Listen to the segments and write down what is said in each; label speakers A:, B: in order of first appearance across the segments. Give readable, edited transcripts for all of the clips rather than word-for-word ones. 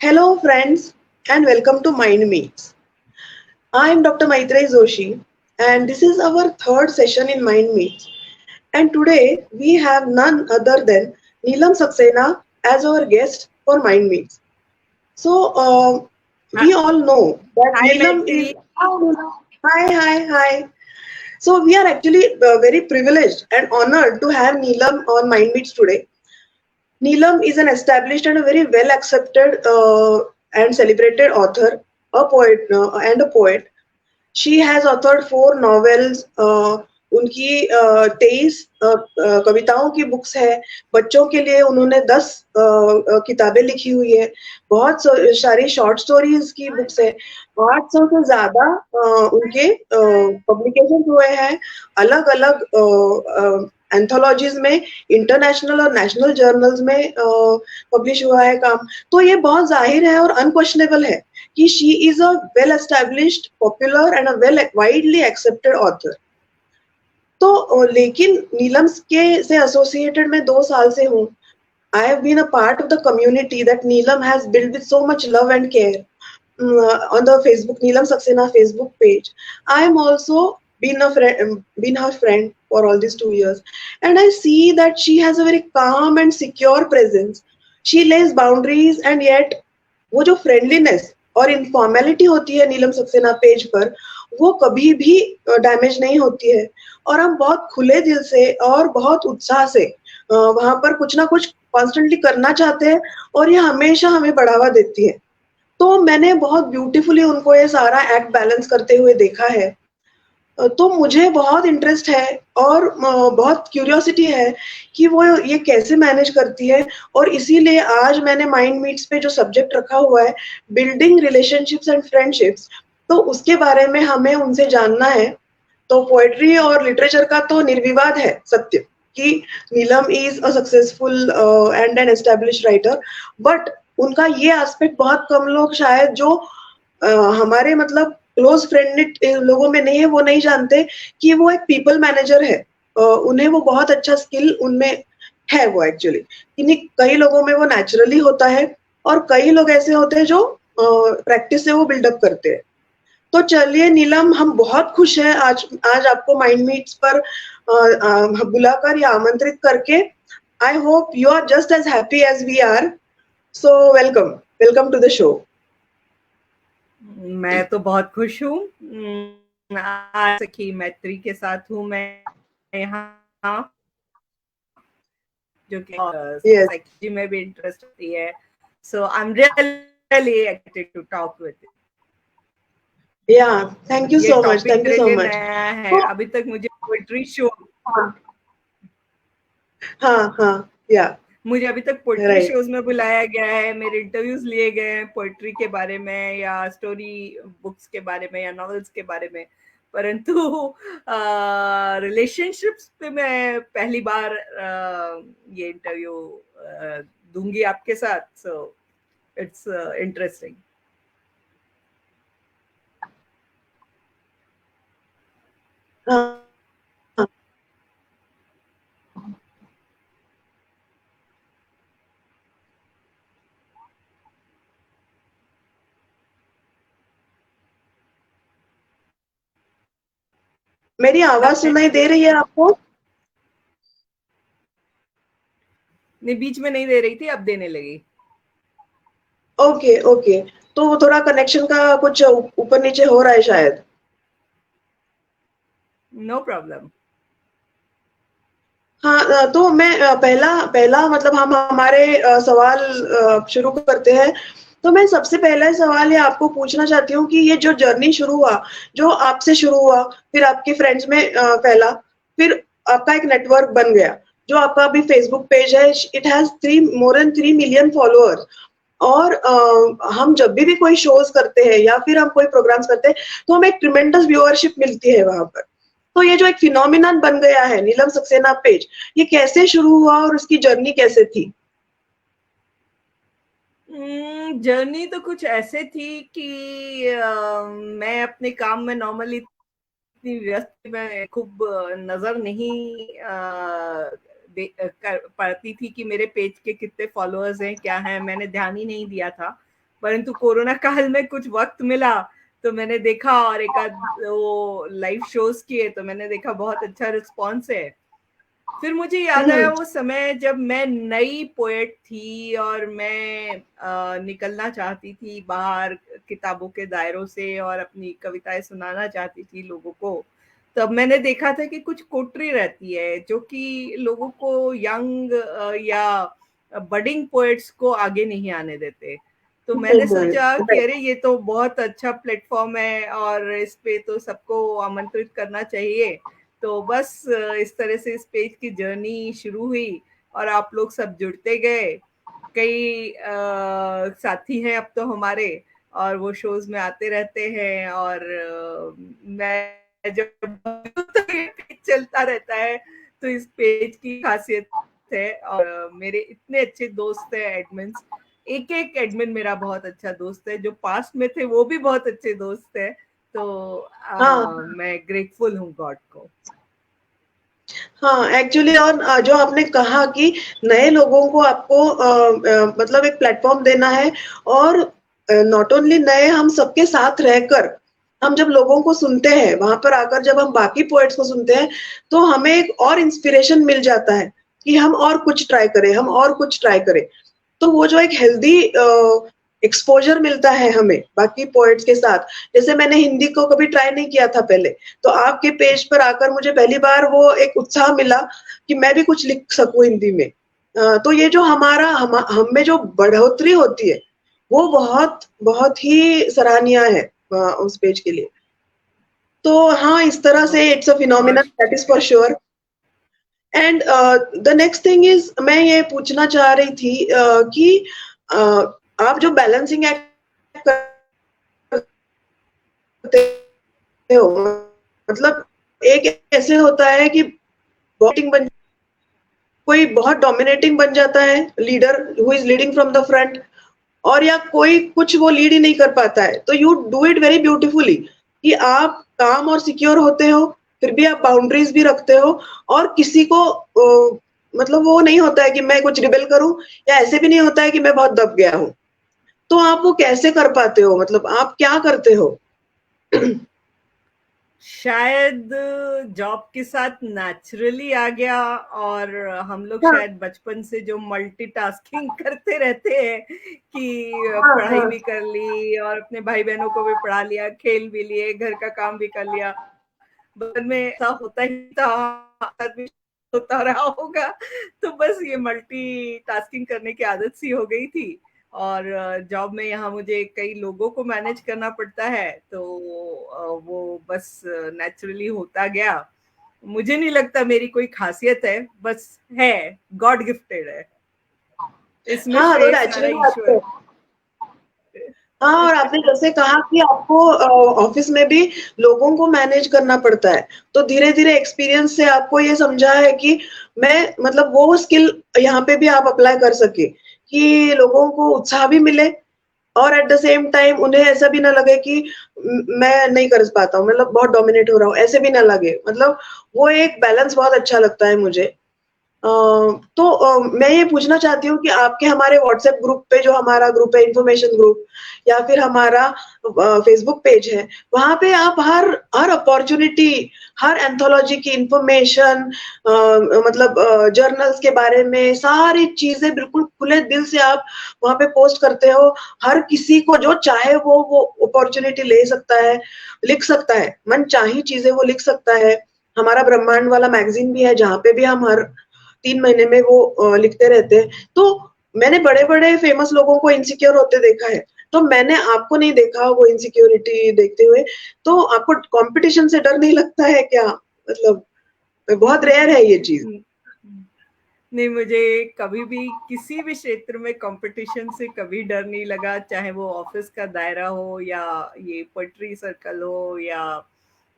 A: Hello, friends, and welcome to Mind Meets. I am Dr. Maitreyi Joshi, and this is our third session in Mind Meets. And today we have none other than Neelam Saxena as our guest for Mind Meets. So,
B: Hi,
A: we all know that
B: hi,
A: Neelam is.
B: Maitri.
A: Hi, Neelam. Hi. So, we are actually very privileged and honored to have Neelam on Mind Meets today. Neelam is an established and a very well accepted and celebrated author, a poet, and a poet. She has authored 4 novels. उनकी 23 कविताओं की books है. बच्चों के लिए उन्होंने 10 किताबें लिखी हुई है. बहुत सारी शॉर्ट स्टोरीज की बुक्स है. 800 से ज्यादा उनके पब्लिकेशन हुए हैं अलग अलग एंथोलॉजीज में, इंटरनेशनल और नेशनल जर्नल्स में पब्लिश हुआ है काम. तो ये बहुत जाहिर है और अनक्वेश्चनेबल है कि she is a well established, popular and a well widely accepted author. तो लेकिन नीलम के से एसोसिएटेड मैं 2 साल से हूँ. I have been a part of the community that Neelam has built with so much love and care. On the Facebook Neelam Saxena Facebook page, I am also been her friend for all these 2 years, and I see that she has a very calm and secure presence. She lays boundaries, and yet वो जो friendliness और इनफॉर्मेलिटी होती है नीलम Saxena page पर, वो कभी भी damage नहीं होती है. और हम बहुत खुले दिल से और बहुत उत्साह से वहां पर कुछ ना कुछ कॉन्स्टेंटली करना चाहते हैं, और ये हमेशा हमें बढ़ावा देती है. तो मैंने बहुत ब्यूटीफुली उनको ये सारा एक्ट बैलेंस करते हुए देखा है. तो मुझे बहुत इंटरेस्ट है और बहुत क्यूरियोसिटी है कि वो ये कैसे मैनेज करती है. और इसीलिए आज मैंने माइंड मीट्स पे जो सब्जेक्ट रखा हुआ है, बिल्डिंग रिलेशनशिप्स एंड फ्रेंडशिप्स, तो उसके बारे में हमें उनसे जानना है. तो पोएट्री और लिटरेचर का तो निर्विवाद है सत्य कि Neelam is a successful and an established writer. But उनका ये एस्पेक्ट बहुत कम लोग शायद जो हमारे मतलब क्लोज फ्रेंड लोगों में नहीं है, वो नहीं जानते कि वो एक पीपल मैनेजर है. उन्हें वो बहुत अच्छा स्किल उनमें है वो एक्चुअली. कई लोगों में वो नेचुरली होता है और कई लोग ऐसे होते हैं जो प्रैक्टिस से वो बिल्डअप करते हैं. तो चलिए नीलम, हम बहुत खुश हैं आज आज आपको माइंड मीट्स पर बुलाकर या आमंत्रित करके. I hope you are just as happy as we are. So welcome to the show.
B: मैं तो बहुत खुश हूँ. आज सखी मैत्री के साथ हूँ मैं यहाँ, जो कि साइकोलॉजी में भी इंटरेस्ट होती है. So I am really excited to talk with you.
A: Thank you so much.
B: नया है. अभी तक मुझे पोएट्री शो मुझे अभी तक पोएट्री शोज में बुलाया गया है, मेरे इंटरव्यूज लिए गए हैं पोएट्री के बारे में या स्टोरी बुक्स के बारे में या नॉवेल्स के बारे में, परंतु रिलेशनशिप्स पे मैं पहली बार ये इंटरव्यू दूंगी आपके साथ. So it's interesting.
A: मेरी आवाज सुनाई दे रही है आपको?
B: नहीं, बीच में नहीं दे रही थी, अब देने लगी.
A: ओके. तो थोड़ा कनेक्शन का कुछ ऊपर नीचे हो रहा है शायद.
B: No problem.
A: हाँ, तो मैं पहला मतलब हम हमारे सवाल शुरू करते हैं. तो मैं सबसे पहला सवाल ये आपको पूछना चाहती हूँ कि ये जो जर्नी शुरू हुआ, जो आपसे शुरू हुआ, फिर आपके फ्रेंड्स में फैला, फिर आपका एक नेटवर्क बन गया, जो आपका अभी फेसबुक पेज है, it has more than 3 million followers. और हम जब भी कोई शोज करते हैं या फिर हम कोई प्रोग्राम्स करते हैं, तो हमें एक ट्रिमेंडस व्यूअरशिप मिलती है वहां पर. तो ये जो एक फिनोमिनन बन गया है नीलम सक्सेना पेज, ये कैसे शुरू हुआ और उसकी जर्नी कैसे थी?
B: जर्नी तो कुछ ऐसे थी कि मैं अपने काम में नॉर्मली इतनी व्यस्त में खूब नजर नहीं कर पाती थी कि मेरे पेज के कितने फॉलोअर्स हैं, क्या हैं. मैंने ध्यान ही नहीं दिया था. परंतु कोरोना काल में कुछ वक्त मिला तो मैंने देखा और एक आध वो लाइव शोज किए तो मैंने देखा बहुत अच्छा रिस्पॉन्स है। फिर मुझे याद आया वो समय जब मैं नई पोएट थी और मैं निकलना चाहती थी बाहर किताबों के दायरों से और अपनी कविताएं सुनाना चाहती थी लोगों को। तब मैंने देखा था कि कुछ कोटरी रहती है जो कि लोगों को यंग या बडिंग पोएट्स को आगे नहीं आने देते। तो मैंने सोचा कि अरे ये तो बहुत अच्छा प्लेटफॉर्म है और इस पे तो सबको आमंत्रित करना चाहिए। तो बस इस तरह से इस पेज की जर्नी शुरू हुई और आप लोग सब जुड़ते गए। कई साथी हैं अब तो हमारे और वो शोज में आते रहते हैं और मैं जब पेज चलता रहता है तो इस पेज की खासियत है। और मेरे इतने अच्छे दोस्त हैं एडमिन्स, एक एक एडमिन मेरा बहुत अच्छा दोस्त है, जो पास्ट में थे वो भी बहुत अच्छे दोस्त है। तो मैं ग्रेटफुल हूँ गॉड को।
A: हाँ, एक्चुअली और जो आपने कहा कि नए लोगों को आपको मतलब एक प्लेटफॉर्म देना है और नॉट ओनली नए, हम सबके साथ रहकर हम जब लोगों को सुनते हैं, वहां पर आकर जब हम बाकी पोएट्स को सुनते हैं तो हमें एक और इंस्पिरेशन मिल जाता है कि हम और कुछ ट्राई करें, हम और कुछ ट्राई करें। तो वो जो एक हेल्दी एक्सपोजर मिलता है हमें बाकी पोएट्स के साथ। जैसे मैंने हिंदी को कभी ट्राई नहीं किया था पहले, तो आपके पेज पर आकर मुझे पहली बार वो एक उत्साह मिला कि मैं भी कुछ लिख सकूं हिंदी में। तो ये जो हमारा हम में जो बढ़ोतरी होती है वो बहुत बहुत ही सराहनीय है उस पेज के लिए। तो हाँ, इस तरह से it's a phenomenon, that is for sure. And the next thing is, मैं ये पूछना चाह रही थी कि आप जो बैलेंसिंग एक्ट करते हो, मतलब एक ऐसे होता है कि बन कोई बहुत डोमिनेटिंग बन जाता है, leader who is leading from the front, और या कोई कुछ वो लीड ही नहीं कर पाता है। तो you do it very beautifully कि आप काम और सिक्योर होते हो, फिर भी आप बाउंड्रीज भी रखते हो और किसी को मतलब वो नहीं होता है कि मैं कुछ रिबेल करूं, या ऐसे भी नहीं होता है कि मैं बहुत दब गया हूं। तो आप वो कैसे कर पाते हो, मतलब आप क्या करते हो?
B: शायद जॉब के साथ नेचुरली आ गया और हम लोग
A: हाँ,
B: शायद बचपन से जो मल्टीटास्किंग करते रहते हैं कि
A: हाँ,
B: पढ़ाई
A: हाँ।
B: भी कर ली और अपने भाई बहनों को भी पढ़ा लिया, खेल भी लिए, घर का काम भी कर लिया। बचपन में ऐसा होता ही था, आदमी होता रहा होगा। तो बस ये मल्टीटास्किंग करने की आदत सी हो गई थी। और जॉब में यहाँ मुझे कई लोगों को मैनेज करना पड़ता है तो वो बस नेचुरली होता गया। मुझे नहीं लगता मेरी कोई खासियत है, बस है, गॉड गिफ्टेड है, इसमें
A: हाँ, तो
B: श्रेय सारा
A: नेचुरल बात
B: ईश्वर।
A: है। हाँ, और आपने जैसे कहा कि आपको ऑफिस में भी लोगों को मैनेज करना पड़ता है, तो धीरे-धीरे एक्सपीरियंस से आपको ये समझा है कि मैं मतलब वो स्किल यहाँ पे भी आप अप्लाई कर सके कि लोगों को उत्साह भी मिले और एट द सेम टाइम उन्हें ऐसा भी ना लगे कि मैं नहीं कर पाता हूँ, मतलब बहुत डोमिनेट हो रहा हूँ, ऐसे भी ना लगे। मतलब वो एक बैलेंस बहुत अच्छा लगता है मुझे। तो मैं ये पूछना चाहती हूँ कि आपके हमारे व्हाट्सएप ग्रुप पे, जो हमारा ग्रुप है इन्फॉर्मेशन ग्रुप, या फिर हमारा फेसबुक पेज है, वहां पे आप हर हर अपॉर्चुनिटी, हर एंथोलॉजी की इंफॉर्मेशन, मतलब जर्नल्स के बारे में सारी चीजें बिल्कुल खुले दिल से आप वहां पे पोस्ट करते हो। हर किसी को जो चाहे वो अपॉर्चुनिटी ले सकता है, लिख सकता है, मन चाही चीजें वो लिख सकता है। हमारा ब्रह्मांड वाला मैगजीन भी है जहाँ पे भी हम हर 3 महीने में वो लिखते रहते हैं। तो मैंने बड़े-बड़े फेमस लोगों को इनसिक्योर होते देखा है, तो मैंने आपको नहीं देखा वो इनसिक्योरिटी देखते हुए। तो आपको कॉम्पिटिशन से डर नहीं लगता है क्या? मतलब बहुत रेयर है ये चीज़।
B: नहीं, मुझे कभी भी किसी भी क्षेत्र में कंपटीशन से कभी डर नहीं लगा, चाहे वो ऑफिस का दायरा हो या ये पोएट्री सर्कल हो या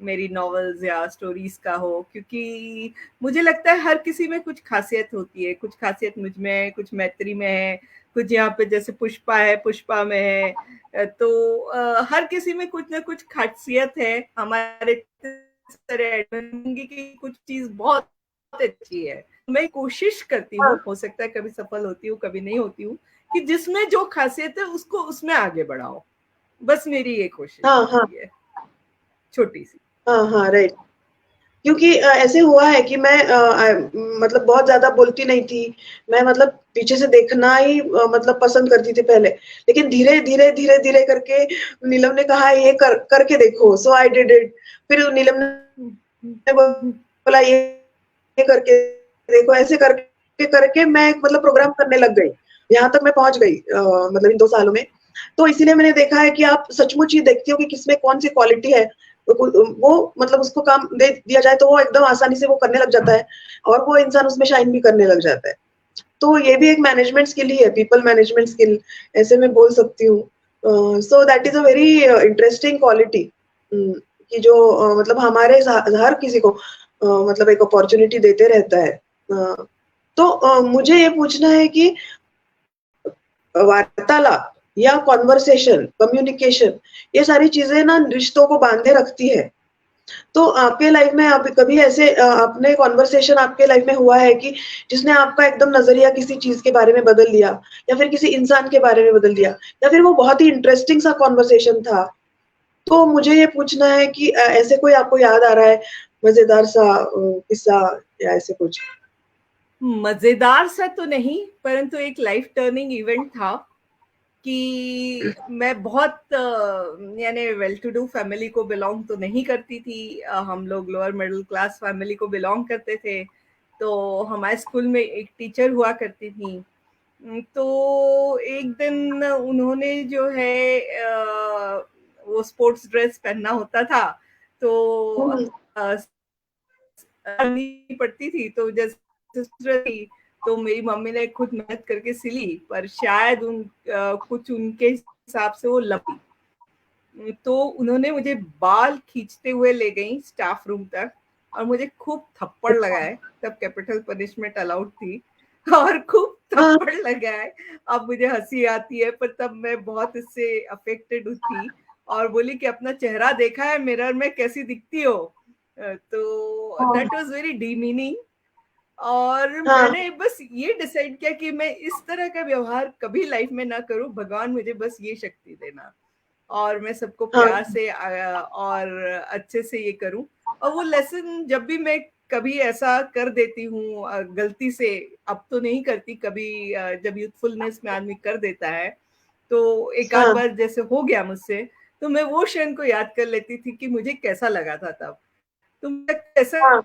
B: मेरी नॉवेल्स या स्टोरीज का हो, क्योंकि मुझे लगता है हर किसी में कुछ खासियत होती है। कुछ खासियत मुझ में है, कुछ मैत्री में है, कुछ यहाँ पे जैसे पुष्पा है, पुष्पा में है। तो हर किसी में कुछ ना कुछ खासियत है। हमारे की कुछ चीज बहुत अच्छी है मैं कोशिश करती हूँ, हो सकता है कभी सफल होती हूँ, कभी नहीं होती हूँ, कि जिसमें जो खासियत है उसको उसमें आगे बढ़ाओ। बस मेरी ये कोशिश
A: हाँ हाँ
B: होती है, छोटी सी।
A: हाँ हाँ, राइट। क्योंकि ऐसे हुआ है कि मैं मतलब बहुत ज्यादा बोलती नहीं थी। मैं मतलब पीछे से देखना ही मतलब पसंद करती थी पहले। लेकिन धीरे धीरे धीरे धीरे करके नीलम ने कहा ये करके देखो, सो आई डिड इट। फिर नीलम ने बोला ये करके देखो, ऐसे करके करके मैं मतलब प्रोग्राम करने लग गई। यहाँ तक मैं पहुंच गई मतलब इन 2 सालों में। तो इसीलिए मैंने देखा है कि आप सचमुच ही देखती हो कि किसमें कौन सी क्वालिटी है। वो मतलब उसको काम दे दिया जाए तो वो एकदम आसानी से वो करने लग जाता है, और वो इंसान उसमें शाइन भी करने लग जाता है। तो ये भी एक मैनेजमेंट स्किल ही है, पीपल मैनेजमेंट स्किल, ऐसे मैं बोल सकती हूँ। So that is a very interesting quality, कि जो मतलब हमारे हर किसी को मतलब एक अपॉर्चुनिटी देते रहता है। तो मुझे ये पूछना है कि वार्तालाप या कॉन्वर्सेशन, कम्युनिकेशन, ये सारी चीजें ना रिश्तों को बांधे रखती है। तो आपके लाइफ में आप कभी ऐसे आपने कॉन्वर्सेशन आपके लाइफ में हुआ है कि जिसने आपका एकदम नजरिया किसी चीज के बारे में बदल दिया, या फिर किसी इंसान के बारे में बदल दिया, या फिर वो बहुत ही इंटरेस्टिंग सा कॉन्वर्सेशन था? तो मुझे ये पूछना है कि ऐसे कोई आपको याद आ रहा है मजेदार सा किस्सा या ऐसे कुछ?
B: मजेदार सा तो नहीं, परंतु एक लाइफ टर्निंग इवेंट था कि मैं बहुत यानी वेल टू डू फैमिली को बिलोंग तो नहीं करती थी। हम लोग लोअर मिडिल क्लास फैमिली को बिलोंग करते थे। तो हमारे स्कूल में एक टीचर हुआ करती थी। तो एक दिन उन्होंने जो है वो स्पोर्ट्स ड्रेस पहनना होता था, तो
A: हम्म,
B: करनी पड़ती थी। तो जैसे सिस्टर थी, तो मेरी मम्मी ने खुद मेहनत करके सिली, पर शायद कुछ उनके हिसाब से वो लंबी। तो उन्होंने मुझे बाल खींचते हुए ले गई स्टाफ रूम तक और मुझे खूब थप्पड़ लगाए। तब कैपिटल पनिशमेंट अलाउड थी, और खूब
A: हाँ
B: थप्पड़ लगाए। अब मुझे हंसी आती है, पर तब मैं बहुत इससे अफेक्टेड थी और बोली कि अपना चेहरा देखा है मिरर में, कैसी दिखती हो? तो दैट
A: हाँ
B: वाज वेरी डीमीनिंग। और
A: हाँ
B: मैंने बस ये डिसाइड किया कि मैं इस तरह का व्यवहार कभी लाइफ में ना करूं। भगवान मुझे बस ये शक्ति देना, और मैं सबको
A: हाँ
B: प्यार से और अच्छे से ये करूं। और वो लेसन जब भी मैं कभी ऐसा कर देती हूँ गलती से, अब तो नहीं करती, कभी जब यूथफुलनेस में आदमी कर देता है, तो एक आध
A: हाँ
B: बार जैसे हो गया मुझसे, तो मैं वो क्षण को याद कर लेती थी कि मुझे कैसा लगा था तब। तो मैं कैसा
A: हाँ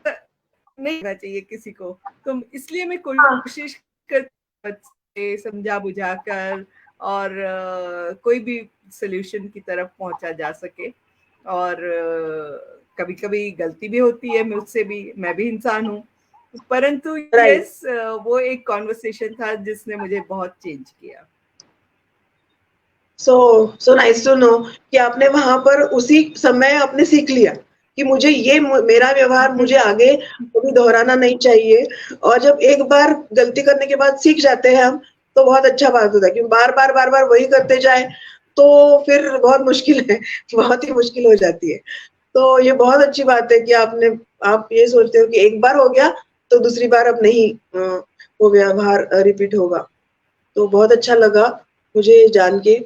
B: नहीं होना चाहिए किसी को। तो इसलिए मैं
A: हाँ
B: कोशिश करती समझा बुझा कर, और कोई भी सोल्यूशन की तरफ पहुंचा जा सके। और कभी कभी गलती भी होती है मुझसे भी, मैं भी इंसान हूँ। परंतु
A: राइट।
B: यस, वो एक कॉन्वर्सेशन था जिसने मुझे बहुत चेंज किया।
A: सो सो नाइस टू नो कि आपने वहां पर उसी समय आपने सीख लिया कि मुझे ये मेरा व्यवहार मुझे आगे कभी दोहराना नहीं चाहिए। और जब एक बार गलती करने के बाद सीख जाते हैं हम, तो बहुत अच्छा बात होता है। कि बार बार वही करते जाए तो फिर बहुत मुश्किल है, बहुत ही मुश्किल हो जाती है। तो ये बहुत अच्छी बात है कि आप ये सोचते हो कि एक बार हो गया तो दूसरी बार अब नहीं वो व्यवहार रिपीट होगा। तो बहुत अच्छा लगा मुझे जान के।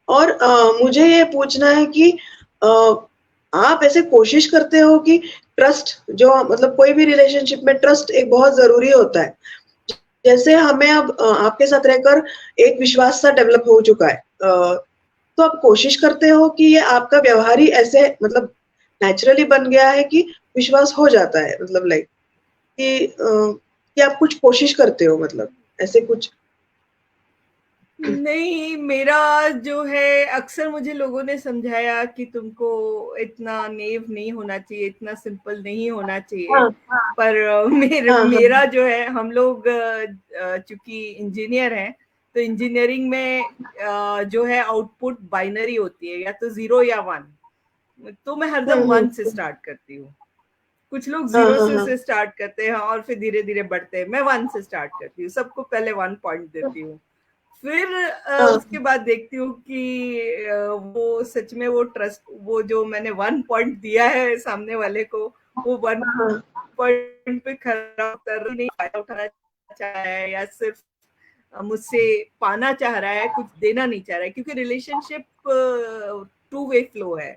A: और मुझे ये पूछना है कि अ, आप ऐसे कोशिश करते हो कि ट्रस्ट, जो मतलब कोई भी रिलेशनशिप में ट्रस्ट एक बहुत जरूरी होता है। जैसे हमें अब आपके साथ रहकर एक विश्वास सा डेवलप हो चुका है। तो आप कोशिश करते हो कि ये आपका व्यवहार ही ऐसे मतलब नेचुरली बन गया है कि विश्वास हो जाता है, मतलब लाइक कि आप कुछ कोशिश करते हो, मतलब ऐसे कुछ?
B: नहीं, मेरा जो है, अक्सर मुझे लोगों ने समझाया कि तुमको इतना नेव नहीं होना चाहिए, इतना सिंपल नहीं होना चाहिए।
A: हाँ
B: पर
A: हाँ हाँ
B: मेरा जो है, हम लोग चूंकि इंजीनियर हैं, तो इंजीनियरिंग में जो है आउटपुट बाइनरी होती है, या तो 0 या 1। तो मैं हरदम 1 से
A: हम्म,
B: स्टार्ट करती हूँ। कुछ लोग
A: हाँ
B: 0
A: हाँ हाँ
B: से स्टार्ट करते हैं और फिर धीरे धीरे बढ़ते हैं। मैं 1 से स्टार्ट करती हूँ, सबको पहले 1 पॉइंट देती हूँ। फिर
A: हाँ
B: उसके बाद देखती हूँ कि वो सच में वो ट्रस्ट, वो जो मैंने 1 पॉइंट दिया है सामने वाले को, वो वन
A: हाँ,
B: पॉइंट पे खरा उतर नहीं, फायदा उठाना चाह रहा है या सिर्फ मुझसे पाना चाह रहा है, कुछ देना नहीं चाह रहा है, क्योंकि रिलेशनशिप टू वे फ्लो है।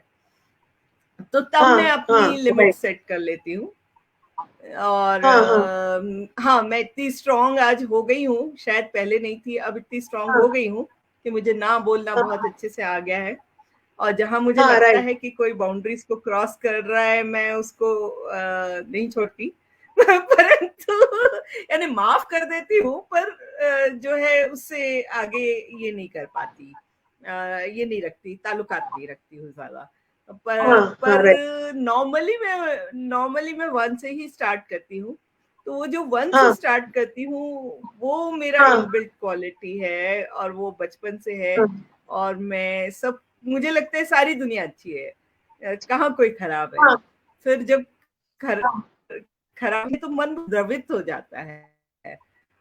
B: तो तब
A: हाँ,
B: मैं
A: हाँ,
B: अपनी लिमिट
A: राइट,
B: सेट कर लेती हूँ। और
A: हाँ, हाँ,
B: हाँ, मैं इतनी स्ट्रांग आज हो गई हूँ, शायद पहले नहीं थी, अब इतनी स्ट्रांग
A: हाँ,
B: हो गई हूँ कि मुझे ना बोलना बहुत
A: हाँ,
B: अच्छे से आ गया है। और जहां मुझे
A: हाँ,
B: लगता
A: राइट,
B: है कि कोई बाउंड्रीज को क्रॉस कर रहा है, मैं उसको नहीं छोड़ती परंतु यानी माफ कर देती हूँ, पर जो है उससे आगे ये नहीं कर पाती, ये नहीं रखती, ताल्लुकात नहीं रखती हूँ ज्यादा।
A: हाँ, हाँ,
B: पर
A: राइट,
B: नॉर्मली मैं वन से ही स्टार्ट करती हूँ। तो वो जो वन से
A: हाँ,
B: स्टार्ट करती हूँ, वो मेरा
A: हाँ,
B: इनबिल्ट क्वालिटी है और वो बचपन से है।
A: हाँ,
B: और मैं सब, मुझे लगता है सारी दुनिया अच्छी है, कहाँ कोई खराब है।
A: हाँ,
B: फिर जब खर,
A: हाँ,
B: खराब है तो मन द्रवित हो जाता है,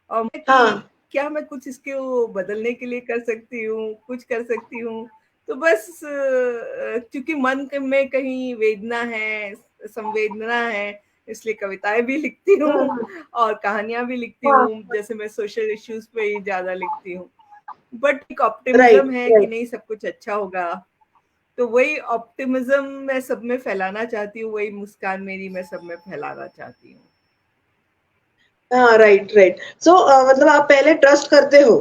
B: और मैं कि
A: हाँ,
B: क्या मैं कुछ इसको बदलने के लिए कर सकती हूँ, कुछ कर सकती हूँ। तो बस क्योंकि में कहीं वेदना है, संवेदना है, इसलिए कविताएं भी लिखती हूँ
A: हम्म,
B: और कहानियां भी लिखती
A: हाँ,
B: हूँ। जैसे मैं सोशल इश्यूज पे ही ज्यादा लिखती हूँ, बट एक
A: राइट,
B: ऑप्टिमिज्म है कि
A: राइट,
B: नहीं, सब कुछ अच्छा होगा। तो वही ऑप्टिमिज्म मैं सब में फैलाना चाहती हूँ, वही मुस्कान मेरी मैं सब में फैलाना चाहती हूँ।
A: हाँ, राइट, राइट। सो मतलब आप पहले ट्रस्ट करते हो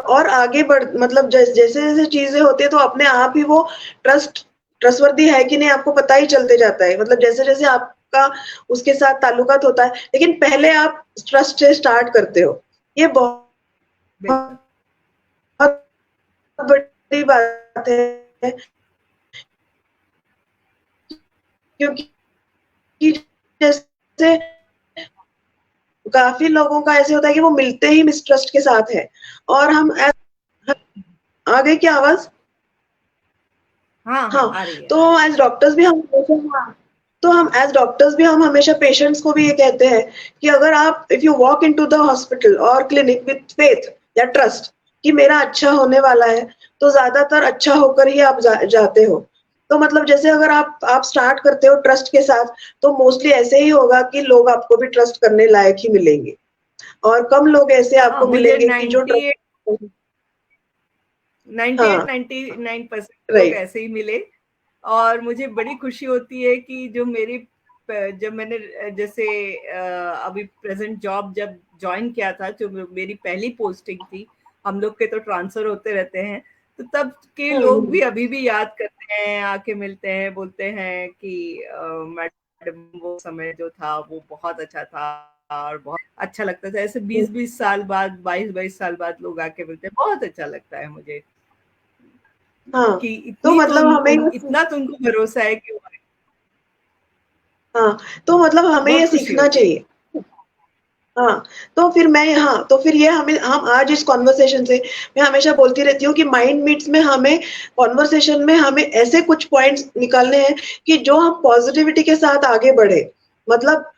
A: और आगे बढ़ मतलब जैसे-जैसे चीज़ें होती है तो अपने आप ही वो ट्रस्टवर्दी है कि नहीं आपको पता ही चलते जाता है। मतलब जैसे-जैसे आपका उसके साथ ताल्लुकात होता है, लेकिन पहले आप ट्रस्ट से स्टार्ट करते हो। ये
B: बिल्कुल।
A: बहुत बड़ी बात है क्योंकि जैसे काफ़ी लोगों का ऐसे होता है कि वो मिलते ही मिसट्रस्ट के साथ है और हम आ गई क्या आवाज़?
B: हाँ हाँ,
A: हाँ,
B: आ रही है,
A: तो
B: आ रही है।
A: एज़ डॉक्टर्स भी हम हाँ, तो हम एज़ डॉक्टर्स भी हम हमेशा पेशेंट्स को भी ये कहते हैं कि अगर आप if you walk into the hospital और क्लिनिक विथ फेथ या ट्रस्ट कि मेरा अच्छा होने वाला है, तो ज़्यादातर अच्छा होकर ही आप जाते हो। तो मतलब जैसे अगर आप स्टार्ट करते हो ट्रस्ट के साथ, तो मोस्टली ऐसे ही होगा कि लोग आपको भी ट्रस्ट करने लायक ही मिलेंगे और कम लोग ऐसे
B: हाँ,
A: आपको
B: मुझे
A: मिलेंगे कि जो ट्रस्ट
B: 98
A: हाँ,
B: 99% लोग
A: राइट।
B: ऐसे ही मिले। और मुझे बड़ी खुशी होती है कि जो मेरी जब मैंने जैसे अभी प्रेजेंट जॉब जब ज्वाइन किया था, जो मेरी पहली पोस्टिंग थी, हम लोग के तो ट्रांसफर होते रहते हैं, तो तब के
A: हुँ,
B: लोग भी
A: हुँ।
B: अभी भी याद करते हैं, आके मिलते हैं, बोलते हैं कि मैडम वो समय जो था वो बहुत अच्छा था और बहुत अच्छा लगता था। ऐसे 20-20 साल बाद, 22-22 साल बाद लोग आके मिलते हैं, बहुत अच्छा लगता है मुझे
A: हाँ,
B: कि
A: तो
B: इतनी तो
A: मतलब हमें
B: इतना तो उनको भरोसा है कि
A: हाँ, तो मतलब हमें ये
B: बहुत खुशी
A: सीखना
B: होती है।
A: चाहिए। हाँ, तो फिर ये हम आज इस कन्वर्सेशन से मैं हमेशा बोलती रहती हूँ कि माइंड मीट्स में हमें कन्वर्सेशन में हमें ऐसे कुछ पॉइंट्स निकालने हैं कि जो हम पॉजिटिविटी के साथ आगे बढ़े। मतलब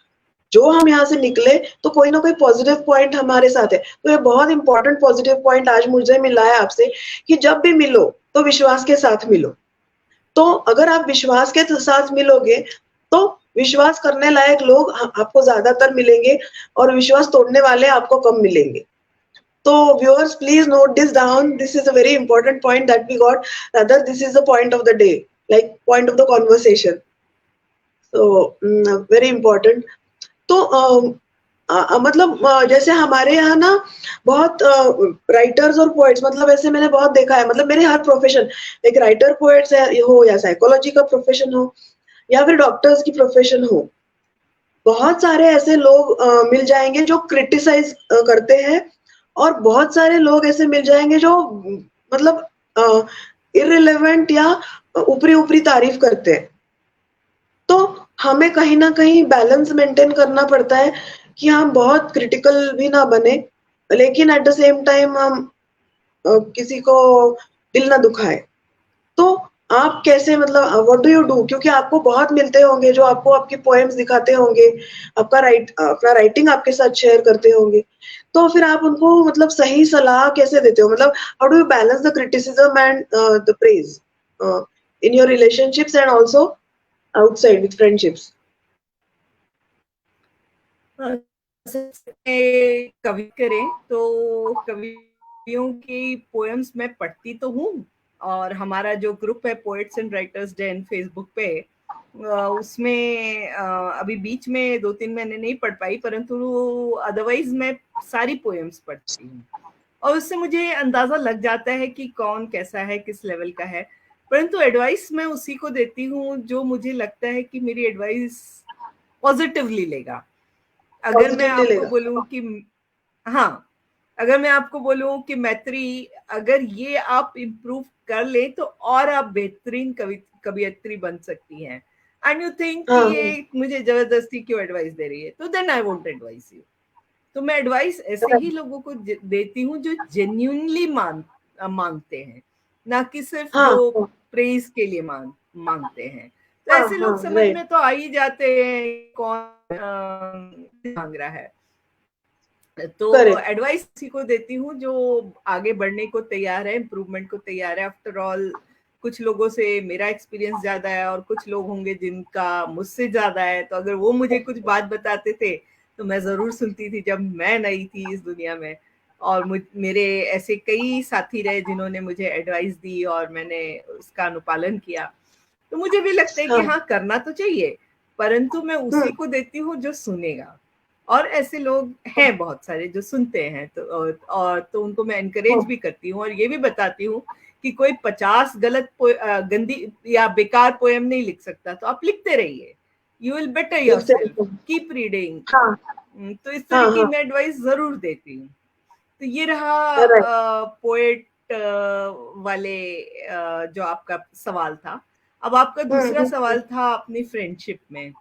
A: जो हम यहाँ से निकले तो कोई ना कोई पॉजिटिव पॉइंट हमारे साथ है। तो ये बहुत इंपॉर्टेंट पॉजिटिव पॉइंट आज मुझे मिला है आपसे कि जब भी मिलो तो विश्वास के साथ मिलो। तो अगर आप विश्वास के साथ मिलोगे तो विश्वास करने लायक लोग आपको ज्यादातर मिलेंगे और विश्वास तोड़ने वाले आपको कम मिलेंगे। तो viewers please note this down, this is a very important point that we got, rather this is the point of the day, like point of the conversation, so very important. तो मतलब जैसे हमारे यहाँ ना बहुत राइटर्स और poets, मतलब ऐसे मैंने बहुत देखा है, मतलब मेरे हर प्रोफेशन एक राइटर पोएट्स हो या साइकोलॉजी का प्रोफेशन हो या फिर डॉक्टर्स की प्रोफेशन हो, बहुत सारे ऐसे लोग मिल जाएंगे जो क्रिटिसाइज करते हैं और बहुत सारे लोग ऐसे मिल जाएंगे जो मतलब इररिलेवेंट या ऊपरी ऊपरी तारीफ करते हैं। तो हमें कहीं न कहीं बैलेंस मेंटेन करना पड़ता है कि हम बहुत क्रिटिकल भी ना बने, लेकिन एट द सेम टाइम हम किसी को दिल ना दुखाएँ। तो आप कैसे मतलब व्हाट डू यू डू? क्योंकि आपको बहुत मिलते होंगे जो आपको आपकी पोएम्स दिखाते होंगे, अपना राइटिंग आपके साथ शेयर करते होंगे। तो फिर आप उनको मतलब सही सलाह कैसे देते हो? मतलब how do you balance the criticism and the praise in your relationships and also outside with friendships?
B: कवि करें तो कवियों की पोएम्स मैं पढ़ती तो हूँ, और हमारा जो ग्रुप है poets and writers day Facebook पे, उसमें अभी बीच में 2-3 महीने नहीं पढ़ पाई, परंतु अदरवाइज मैं सारी पोएम्स पढ़ती हूँ, और उससे मुझे अंदाजा लग जाता है कि कौन कैसा है, किस लेवल का है। परंतु एडवाइस मैं उसी को देती हूँ जो मुझे लगता है कि मेरी एडवाइस पॉजिटिवली लेगा। अगर मैं
A: पॉजिटिवली
B: आपको
A: लेगा।
B: बोलूं कि हाँ, अगर मैं आपको बोलूं कि मैत्री, अगर ये आप इम्प्रूव कर ले तो और आप बेहतरीन कवियत्री बन सकती हैं, एंड यू थिंक कि
A: हाँ हाँ।
B: ये मुझे जबरदस्ती क्यों एडवाइस दे रही है, तो then I won't advise you. तो मैं एडवाइस ऐसे ही लोगों को देती हूँ जो जेन्युइनली मांगते हैं, ना कि सिर्फ
A: हाँ
B: जो
A: हाँ
B: प्रेज के लिए मांगते हैं। तो
A: हाँ
B: ऐसे
A: हाँ
B: लोग समझ
A: राइट।
B: में तो आ ही जाते हैं कौन मांग रहा है। तो
A: करेक्ट।
B: एडवाइस किसी को देती हूँ जो आगे बढ़ने को तैयार है, इम्प्रूवमेंट को तैयार है। आफ्टर ऑल कुछ लोगों से मेरा एक्सपीरियंस ज्यादा है, और कुछ लोग होंगे जिनका मुझसे ज्यादा है, तो अगर वो मुझे कुछ बात बताते थे तो मैं जरूर सुनती थी जब मैं नई थी इस दुनिया में। और मेरे ऐसे कई साथी रहे जिन्होंने मुझे एडवाइस दी और मैंने उसका अनुपालन किया। तो मुझे भी लगता है कि
A: हाँ।
B: हाँ, करना तो चाहिए, परंतु मैं उसी को देती हूँ जो सुनेगा। और ऐसे लोग हैं बहुत सारे जो सुनते हैं, और तो उनको मैं एनकरेज भी करती हूँ, और ये भी बताती हूँ कि कोई 50 गंदी या बेकार पोएम नहीं लिख सकता, तो आप लिखते रहिए, यू विल बेटर
A: लिखते
B: योरसेल्फ,
A: लिखते।
B: Keep reading.
A: हाँ
B: तो इस तरह
A: हाँ
B: की
A: हाँ
B: मैं एडवाइस जरूर देती हूँ। तो ये
A: राइट।
B: रहा पोएट वाले जो आपका सवाल था। अब आपका दूसरा
A: हम्म।
B: सवाल था अपनी फ्रेंडशिप में।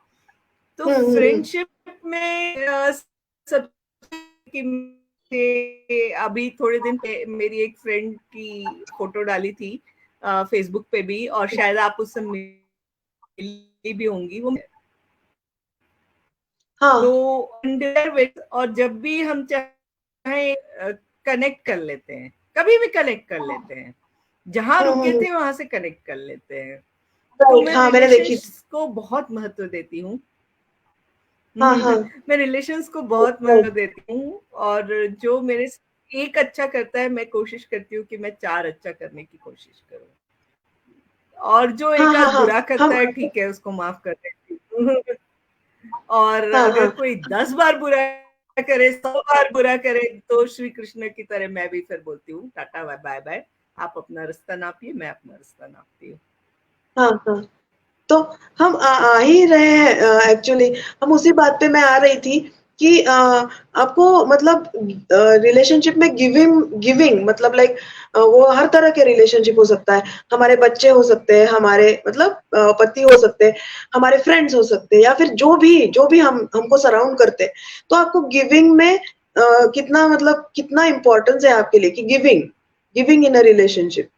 B: तो
A: हम्म।
B: फ्रेंडशिप में सब कि अभी थोड़े दिन पहले मेरी एक फ्रेंड की फोटो डाली थी फेसबुक पे भी, और शायद आप उससे मिली भी होंगी वो।
A: हाँ।
B: तो और जब भी हम चाहे कनेक्ट कर लेते हैं, कभी भी कनेक्ट कर लेते हैं, जहां रुके थे वहां से कनेक्ट कर लेते हैं। तो
A: राइट।
B: मैं
A: हाँ मैंने देखी थी।
B: रिलेशंस को बहुत महत्व देती हूँ।
A: हाँ हाँ
B: मैं रिलेशंस को बहुत महत्व
A: राइट।
B: देती हूँ, और जो मेरे एक अच्छा करता है मैं कोशिश करती हूँ कि मैं 4 अच्छा करने की कोशिश करूँ, और जो
A: हाँ
B: एक
A: हाँ
B: आध
A: हाँ
B: बुरा करता
A: हम।
B: है ठीक है, उसको माफ कर देती हूँ। और
A: हाँ
B: अगर
A: हाँ
B: कोई 10 बार बुरा करे, 100 बार बुरा करे, तो श्री कृष्ण की तरह मैं भी फिर बोलती हूँ टाटा बाय बाय, आप अपना रास्ता नापिए, मैं अपना रास्ता नापती हूँ।
A: हाँ हाँ। तो हम आ ही रहे हैं एक्चुअली। हम उसी बात पे मैं आ रही थी कि आपको मतलब रिलेशनशिप में गिविंग गिविंग मतलब लाइक वो हर तरह के रिलेशनशिप हो सकता है। हमारे बच्चे हो सकते हैं, हमारे मतलब पति हो सकते हैं, हमारे फ्रेंड्स हो सकते हैं, या फिर जो भी हम हमको सराउंड करते हैं। तो आपको गिविंग में कितना मतलब कितना इम्पोर्टेंस है आपके लिए कि giving giving in a relationship.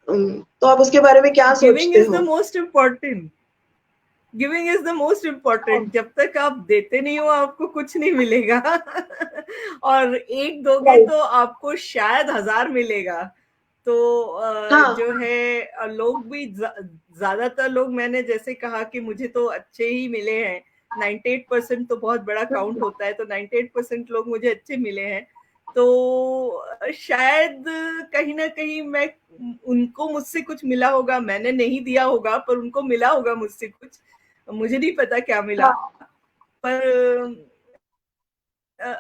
A: तो आप उसके बारे में क्या
B: गिविंग
A: सोचते
B: इज द
A: हो?
B: Most important, giving is the most important. जब तक आप देते नहीं हो आपको कुछ नहीं मिलेगा। और एक दोगे
A: राइट।
B: तो आपको शायद 1000 मिलेगा। तो
A: हाँ।
B: जो है लोग भी ज्यादातर लोग, मैंने जैसे कहा कि मुझे तो अच्छे ही मिले हैं, 98% तो बहुत बड़ा काउंट होता है, तो 98% लोग मुझे अच्छे मिले हैं। तो शायद कहीं ना कहीं मैं उनको मुझसे कुछ मिला होगा, मैंने नहीं दिया होगा पर उनको मिला होगा मुझसे कुछ, मुझे नहीं पता क्या मिला।
A: हाँ।
B: पर अ,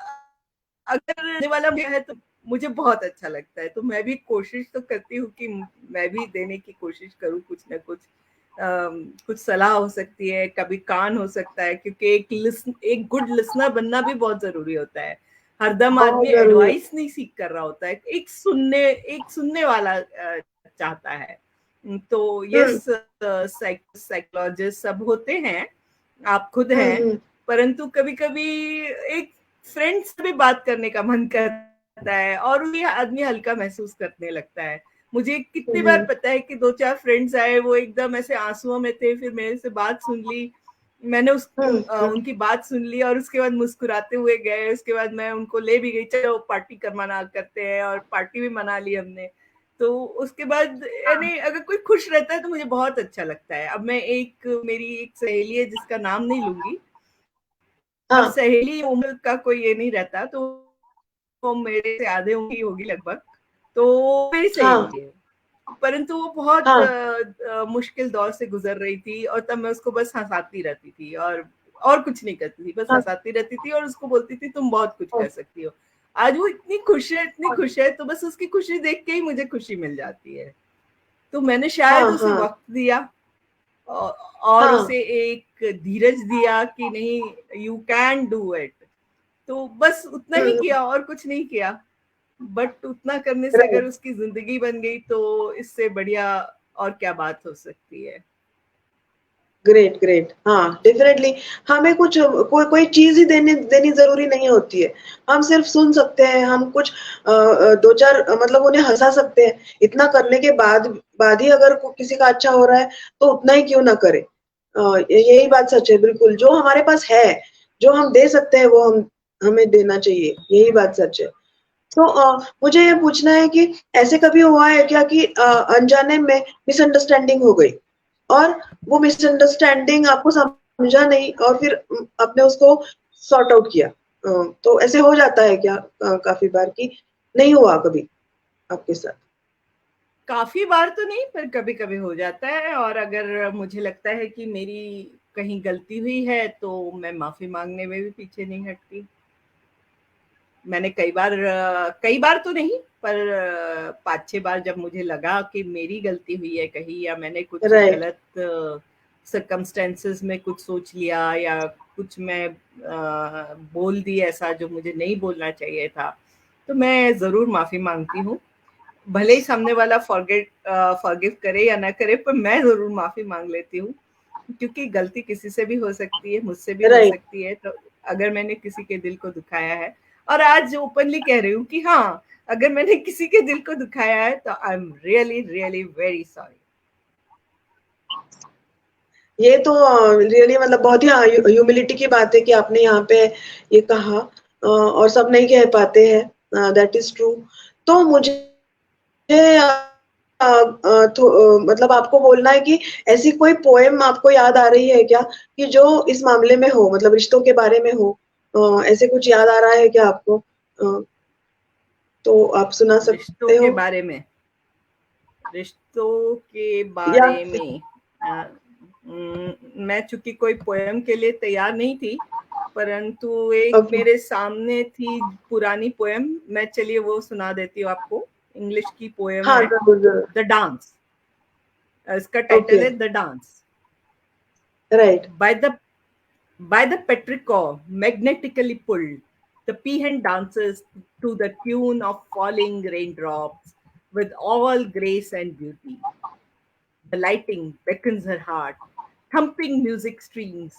B: अगर देने वाला मैं है तो मुझे बहुत अच्छा लगता है, तो मैं भी कोशिश तो करती हूँ कि मैं भी देने की कोशिश करूँ कुछ ना कुछ। कुछ सलाह हो सकती है, कभी कान हो सकता है, क्योंकि एक गुड लिसनर बनना भी बहुत जरूरी होता है। हरदम
A: बहुत
B: आदमी
A: ज़रूरी है।
B: एडवाइस नहीं सीख कर रहा होता है, एक सुनने वाला चाहता है। तो
A: हुँ,
B: यस, साइकोलॉजिस्ट सब होते हैं, आप खुद
A: हुँ,
B: हैं,
A: हुँ,
B: परंतु कभी कभी एक फ्रेंड से भी बात करने का मन करता है, और भी आदमी हल्का महसूस करने लगता है। मुझे कितनी बार
A: हुँ,
B: पता है कि 2-4 फ्रेंड्स आए, वो एकदम ऐसे आंसुओं में थे, फिर मेरे से बात सुन ली, मैंने
A: हुँ, हुँ,
B: उनकी बात सुन ली, और उसके बाद मुस्कुराते हुए गए। उसके बाद मैं उनको ले भी गई, चलो पार्टी करवाना करते हैं, और पार्टी भी मना ली हमने। तो उसके बाद यानी अगर कोई खुश रहता है तो मुझे बहुत अच्छा लगता है। अब मैं मेरी एक सहेली है जिसका नाम नहीं लूंगी,
A: हाँ
B: अब सहेली उम्र का कोई ये नहीं रहता, तो वो मेरे से आधे उम्र की होगी लगभग, तो वो मेरी
A: हाँ
B: सहेली है। परंतु वो बहुत
A: हाँ
B: मुश्किल दौर से गुजर रही थी, और तब मैं उसको बस हंसाती रहती थी और कुछ नहीं करती थी, बस
A: हाँ
B: हंसाती रहती थी और उसको बोलती थी तुम बहुत कुछ कर सकती हो। आज वो इतनी खुश है, इतनी खुश है, तो बस उसकी खुशी देख के ही मुझे खुशी मिल जाती है। तो मैंने शायद
A: हाँ
B: उसे
A: हाँ
B: वक्त दिया, और
A: हाँ
B: उसे एक धीरज दिया कि नहीं, यू कैन डू इट। तो बस उतना ही
A: हम्म,
B: किया और कुछ नहीं किया। बट उतना करने से अगर
A: right.
B: उसकी जिंदगी बन गई तो इससे बढ़िया और क्या बात हो सकती है।
A: ग्रेट ग्रेट, हाँ डेफिनेटली। हमें कुछ कोई चीज ही देनी जरूरी नहीं होती है। हम सिर्फ सुन सकते हैं, हम कुछ दो चार मतलब उन्हें हंसा सकते हैं। इतना करने के बाद ही अगर किसी का अच्छा हो रहा है तो उतना ही क्यों ना करे। यही बात सच है, बिल्कुल। जो हमारे पास है, जो हम दे सकते हैं, वो हमें देना चाहिए। यही बात सच है। तो मुझे ये पूछना है कि ऐसे कभी हुआ है क्या कि अनजाने में मिसअंडरस्टैंडिंग हो गई, और वो मिसअंडरस्टैंडिंग आपको समझा नहीं, और फिर आपने उसको सॉर्ट आउट किया? तो ऐसे हो जाता है क्या काफी बार कि नहीं हुआ कभी आपके साथ?
B: काफी बार तो नहीं, पर कभी कभी हो जाता है, और अगर मुझे लगता है कि मेरी कहीं गलती हुई है तो मैं माफी मांगने में भी पीछे नहीं हटती। मैंने कई बार तो नहीं, पर 5-6 बार जब मुझे लगा कि मेरी गलती हुई है कहीं, या मैंने कुछ
A: राइट।
B: गलत सर्कमस्टेंसेस में कुछ सोच लिया, या कुछ मैं बोल दी ऐसा जो मुझे नहीं बोलना चाहिए था, तो मैं जरूर माफी मांगती हूँ। भले ही सामने वाला फॉरगिव करे या ना करे, पर मैं जरूर माफी मांग लेती हूँ, क्योंकि गलती किसी से भी हो सकती है, मुझसे भी हो
A: राइट।
B: सकती है। तो अगर मैंने किसी के दिल को दुखाया है, और आज ओपनली कह रही हूँ कि हाँ, अगर मैंने किसी के दिल को दुखाया है तो आई am really really very sorry.
A: ये तो रियली मतलब बहुत ही ह्यूमिलिटी की बात है कि आपने यहाँ पे ये कहा। और सब नहीं कह पाते हैं, दैट इज ट्रू। तो मुझे मतलब आपको बोलना है कि ऐसी कोई पोएम आपको याद आ रही है क्या कि जो इस मामले में हो, मतलब रिश्तों के बारे में हो? ऐसे कुछ याद आ रहा है क्या आपको? तो आप सुना
B: रिश्तों
A: सकते
B: के
A: हो?
B: बारे में, रिश्तों के
A: या
B: बारे में मैं चूंकि कोई पोएम के लिए तैयार नहीं थी, परंतु एक
A: ओके।
B: मेरे सामने थी पुरानी पोएम, मैं चलिए वो सुना देती हूँ आपको। इंग्लिश की पोएम
A: हाँ
B: है,
A: जरूर जरूर।
B: The dance. इसका टाइटल
A: ओके।
B: है the dance.
A: Right.
B: By the petrichor magnetically pulled, the peahen dances to the tune of falling raindrops with all grace and beauty. The lighting beckons her heart, thumping music streams.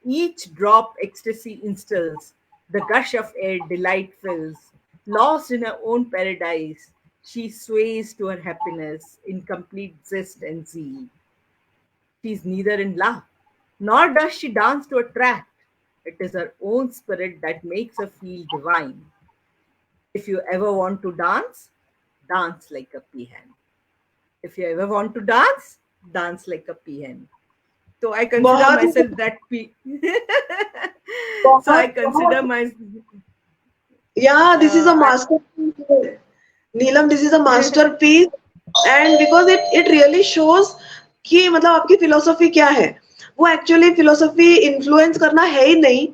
B: Each drop ecstasy instills, the gush of air delight fills. Lost in her own paradise, she sways to her happiness in complete zest and zeal. She is neither in love, nor does she dance to attract. It is her own spirit that makes her feel divine. If you ever want to dance, dance like a peahen. If you ever want to dance like a peahen. So I consider
A: बहुत ही
B: myself that so I
A: बहुत
B: consider
A: बहुत
B: my
A: या this is a
B: I
A: masterpiece. Neelam, this is a masterpiece. And because it really shows कि मतलब आपकी philosophy क्या है। वो एक्चुअली फिलोसफी इन्फ्लुएंस करना है ही नहीं।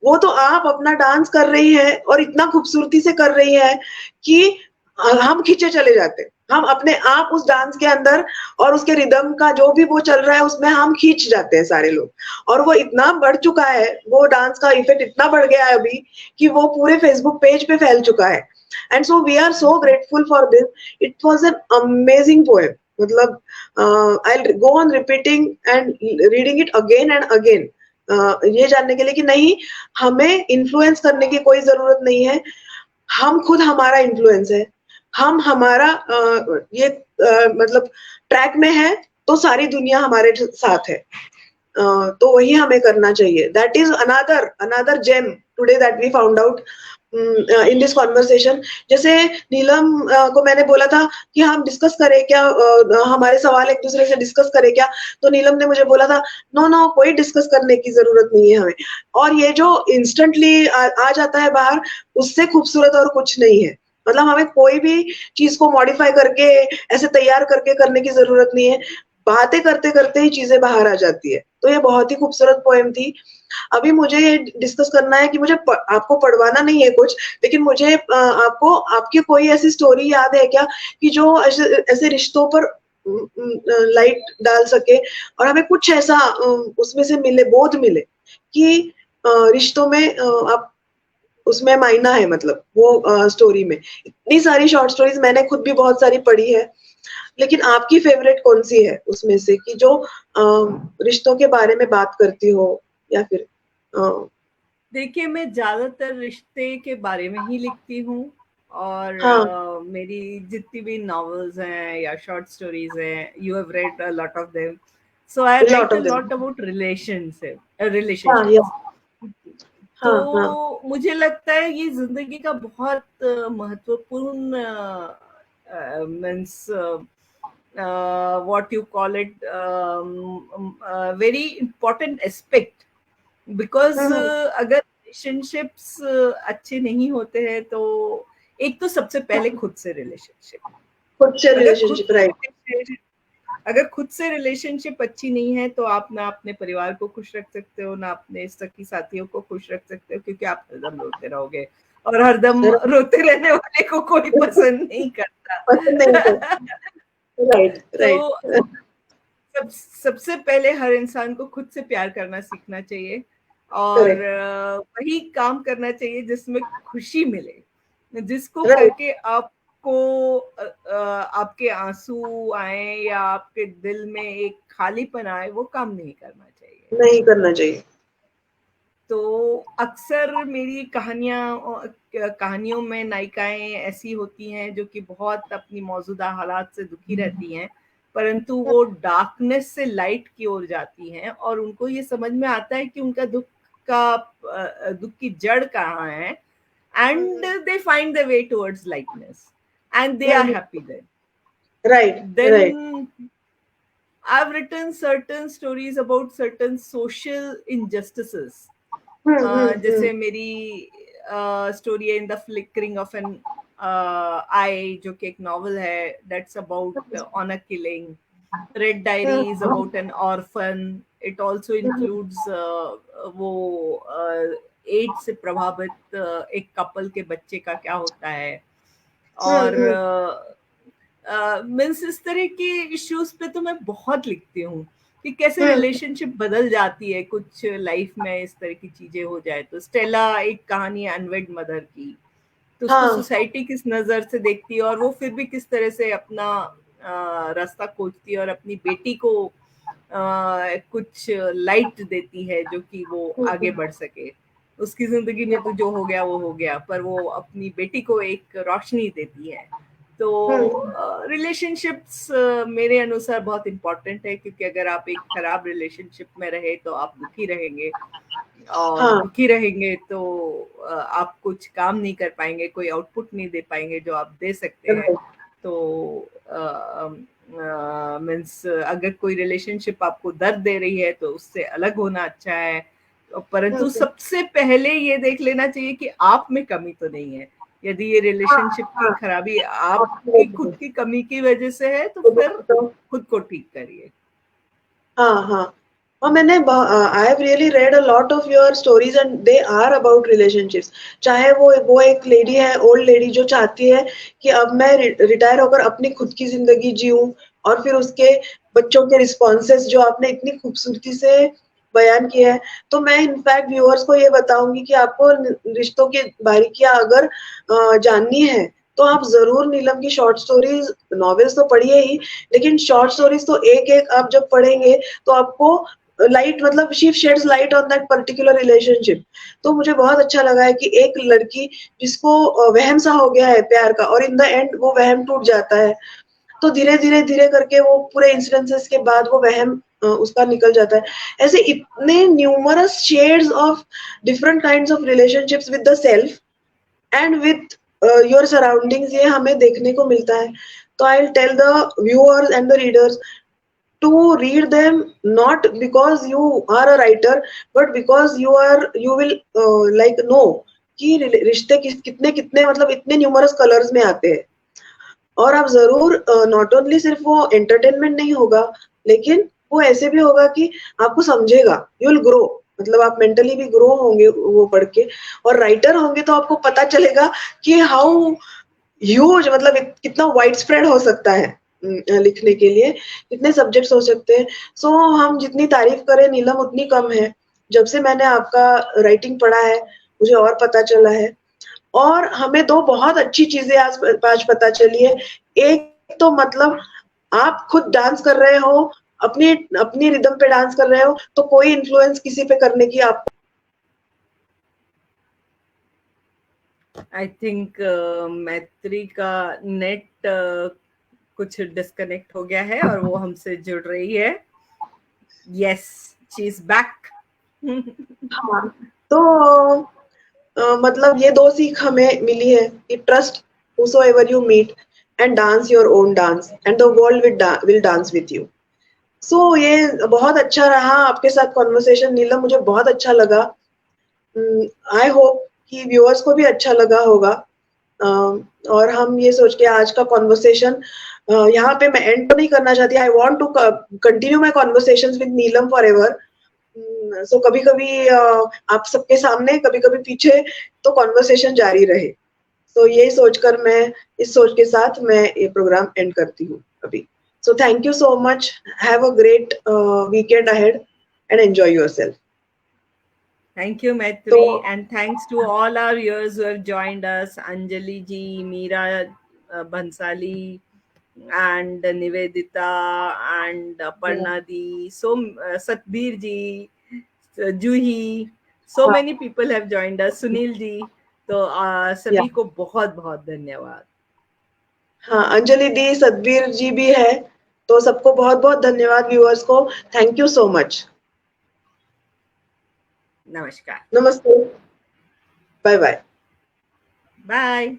A: वो तो आप अपना डांस कर रही है, और इतना खूबसूरती से कर रही है कि हम खींचे चले जाते हैं। हम अपने आप उस डांस के अंदर, और उसके रिदम का जो भी वो चल रहा है उसमें हम खींच जाते हैं सारे लोग। और वो इतना बढ़ चुका है, वो डांस का इफेक्ट इतना बढ़ गया है अभी कि वो पूरे फेसबुक पेज पे फैल चुका है। And so we are so grateful for this. It was an amazing poem. मतलब I go on repeating and reading it again and again, ये जानने के लिए कि नहीं, हमें इन्फ्लुएंस करने की कोई जरूरत नहीं है। हम खुद हमारा इन्फ्लुएंस है। हम हमारा ये मतलब ट्रैक में है, तो सारी दुनिया हमारे साथ है। तो वही हमें करना चाहिए। That is another another gem today that we found out. In this conversation. जैसे नीलम को मैंने बोला था कि हम डिस्कस करें क्या, हमारे सवाल एक दूसरे से डिस्कस करें क्या, तो नीलम ने मुझे बोला था नो नो, कोई डिस्कस करने की जरूरत नहीं है हमें। और ये जो इंस्टेंटली आ जाता है बाहर, उससे खूबसूरत और कुछ नहीं है। मतलब हमें कोई भी चीज को मॉडिफाई करके, ऐसे तैयार करके करने की जरूरत नहीं है, बातें करते करते ही चीजें बाहर आ जाती है। तो ये बहुत ही खूबसूरत पोएम थी। अभी मुझे ये डिस्कस करना है कि मुझे आपको पढ़वाना नहीं है कुछ, लेकिन मुझे आपको आपकी कोई ऐसी स्टोरी याद है क्या कि जो ऐसे रिश्तों पर लाइट डाल सके और हमें कुछ ऐसा उसमें से मिले, बोध मिले कि रिश्तों में आप उसमें मायना है, मतलब वो स्टोरी में। इतनी सारी शॉर्ट स्टोरीज मैंने खुद भी बहुत सारी पढ़ी है, लेकिन आपकी फेवरेट कौन सी है उसमें से कि जो रिश्तों के बारे में बात करती हो, या फिर
B: देखिए, मैं ज्यादातर रिश्ते के बारे में ही लिखती हूँ, और
A: हाँ,
B: मेरी जितनी भी नॉवेल्स हैं या शॉर्ट स्टोरीज हैं, you have read a lot of them, so I
A: lot
B: right a
A: of them.
B: Lot about
A: हाँ, या,
B: रिलेशनशिप्स।
A: हाँ, हाँ,
B: तो मुझे लगता है ये जिंदगी का बहुत महत्वपूर्ण means what you call it, very important aspect, because
A: hmm,
B: अगर रिलेशनशिप्स अच्छे नहीं होते हैं तो एक तो सबसे पहले खुद से रिलेशनशिप,
A: खुद से
B: अगर खुद
A: रिलेशनशिप, राइट।
B: अगर खुद से रिलेशनशिप अच्छी नहीं है तो आप ना अपने परिवार को खुश रख सकते हो, ना अपने सखी साथियों को खुश रख सकते हो, क्योंकि आप हरदम रोते रहोगे, और हरदम रोते रहने वाले को कोई पसंद नहीं
A: पसंद नहीं कर,
B: करता।
A: Right right.
B: तो सबसे पहले हर इंसान को खुद से प्यार करना सीखना चाहिए, और
A: करेक्ट,
B: वही काम करना चाहिए जिसमें खुशी मिले, जिसको
A: राइट,
B: करके आपको आपके आंसू आए या आपके दिल में एक खालीपन आए, वो काम नहीं करना चाहिए।
A: नहीं करना चाहिए।
B: तो अक्सर मेरी कहानियों में नायिकाएं ऐसी होती हैं जो कि बहुत अपनी मौजूदा हालात से दुखी रहती हैं, परंतु वो डार्कनेस से लाइट की ओर जाती हैं, और उनको ये समझ में आता है कि उनका दुख की जड़ कहाँ है, and they find the way towards lightness, and they are happy then.
A: Right right.
B: Then I've written certain stories about certain social injustices. जैसे मेरी स्टोरी है in the flickering of an eye, जो कि एक नॉवल है, that's about honour killing. Red diary is about an orphan. It also includes वो AIDS से प्रभावित एक कपल के बच्चे का क्या होता है, और मीन्स इस तरह के इश्यूज पे तो मैं बहुत लिखती हूँ कि कैसे रिलेशनशिप बदल जाती है कुछ लाइफ में, इस तरह की चीजें हो जाए। तो स्टेला एक कहानी है अनवेड मदर की, तो उसको
A: हाँ,
B: सोसाइटी किस नजर से देखती है, और वो फिर भी किस तरह से अपना रास्ता खोजती है और अपनी बेटी को कुछ लाइट देती है जो कि वो आगे बढ़ सके। उसकी जिंदगी में तो जो हो गया वो हो गया, पर वो अपनी बेटी को एक रोशनी देती है। तो रिलेशनशिप्स मेरे अनुसार बहुत इम्पोर्टेंट है, क्योंकि अगर आप एक खराब रिलेशनशिप में रहे तो आप दुखी रहेंगे, और
A: हाँ,
B: दुखी रहेंगे तो आप कुछ काम नहीं कर पाएंगे, कोई आउटपुट नहीं दे पाएंगे जो आप दे सकते हैं। तो मीन्स अगर कोई रिलेशनशिप आपको दर्द दे रही है तो उससे अलग होना अच्छा है, परंतु सबसे पहले ये देख लेना चाहिए कि आप में कमी तो नहीं है। यदि ये रिलेशनशिप की खराबी आपकी खुद की कमी की वजह से है तो फिर खुद को ठीक करिए।
A: हाँ, हाँ। और मैंने I have really read a lot of your stories and they are about relationships. चाहे वो एक लेडी है, ओल्ड लेडी, जो चाहती है कि अब मैं रिटायर होकर अपनी खुद की जिंदगी जीऊं, और फिर उसके बच्चों के रिस्पॉन्सेस जो आपने इतनी खूबसूरती से बयान किया है। तो मैं इनफैक्ट व्यूअर्स को ये बताऊंगी कि आपको रिश्तों की बारीकियां अगर जाननी है तो आप जरूर नीलम की शॉर्ट स्टोरीज, नॉवेल्स तो पढ़िए ही, लेकिन शॉर्ट स्टोरीज तो एक एक आप जब पढ़ेंगे तो आपको लाइट, मतलब she shades light on that particular relationship. तो मुझे बहुत अच्छा लगा है कि एक लड़की जिसको वहम सा हो गया है प्यार का, और इन द एंड वो वहम टूट जाता है, तो धीरे धीरे धीरे करके वो पूरे इंसिडेंसेस के बाद वो वहम उसका निकल जाता है। ऐसे इतने numerous shades of different kinds of relationships with the self, and with your surroundings, ये हमें देखने को मिलता है. तो I will tell the viewers and the readers to read them, not because you are a writer, but because you will like know कि रिश्ते कितने कितने मतलब इतने न्यूमरस कलर्स में आते हैं. और आप जरूर नॉट ओनली सिर्फ वो एंटरटेनमेंट नहीं होगा, लेकिन वो ऐसे भी होगा कि आपको समझेगा, यू विल ग्रो, मतलब आप मेंटली भी ग्रो होंगे वो पढ़ के. और राइटर होंगे तो आपको पता चलेगा कि हाउ ह्यूज, मतलब कितना वाइड स्प्रेड हो सकता है लिखने के लिए, कितने सब्जेक्ट्स हो सकते हैं. सो हम जितनी तारीफ करें नीलम उतनी कम है. जब से मैंने आपका राइटिंग पढ़ा है मुझे और पता चला है, और हमें दो बहुत अच्छी चीजें आज पता चली है. एक तो मतलब आप खुद डांस कर रहे हो, अपनी अपनी रिदम पे डांस कर रहे हो, तो कोई इन्फ्लुएंस किसी पे करने की आप
B: आई थिंक मैत्री का नेट कुछ डिस्कनेक्ट हो गया है और वो हमसे जुड़ रही है. Yes, she is back.
A: हाँ, तो मतलब ये दो सीख हमें मिली है कि trust whosoever you meet and dance your own dance and the world will dance with you. So ये बहुत अच्छा रहा आपके साथ कॉन्वर्सेशन नीलम, मुझे बहुत अच्छा लगा. आई होप कि व्यूअर्स को भी अच्छा लगा होगा. और हम ये सोच के आज का कॉन्वर्सेशन यहाँ पे मैं एंड तो नहीं करना चाहती. I want to continue my conversations with Neelam forever. So कभी कभी आप सबके सामने, कभी कभी पीछे, तो कॉन्वर्सेशन जारी रहे. तो यही सोचकर मैं, इस सोच के साथ मैं ये प्रोग्राम एंड करती हूँ अभी. So thank you so much. Have a great weekend ahead and enjoy yourself.
B: Thank you, Maitri, and thanks to all our viewers who have joined us. Anjali ji, Meera Bhansali, and Nivedita, and Aparna di, so Satbir ji, Juhi, so many people have joined us. Sunil ji, तो सभी को बहुत बहुत धन्यवाद.
A: हाँ, अंजलि दी, सतबीर जी भी है, तो सबको बहुत बहुत धन्यवाद व्यूअर्स को. Thank you so much.
B: नमस्कार.
A: नमस्ते. Bye bye.
B: बाय.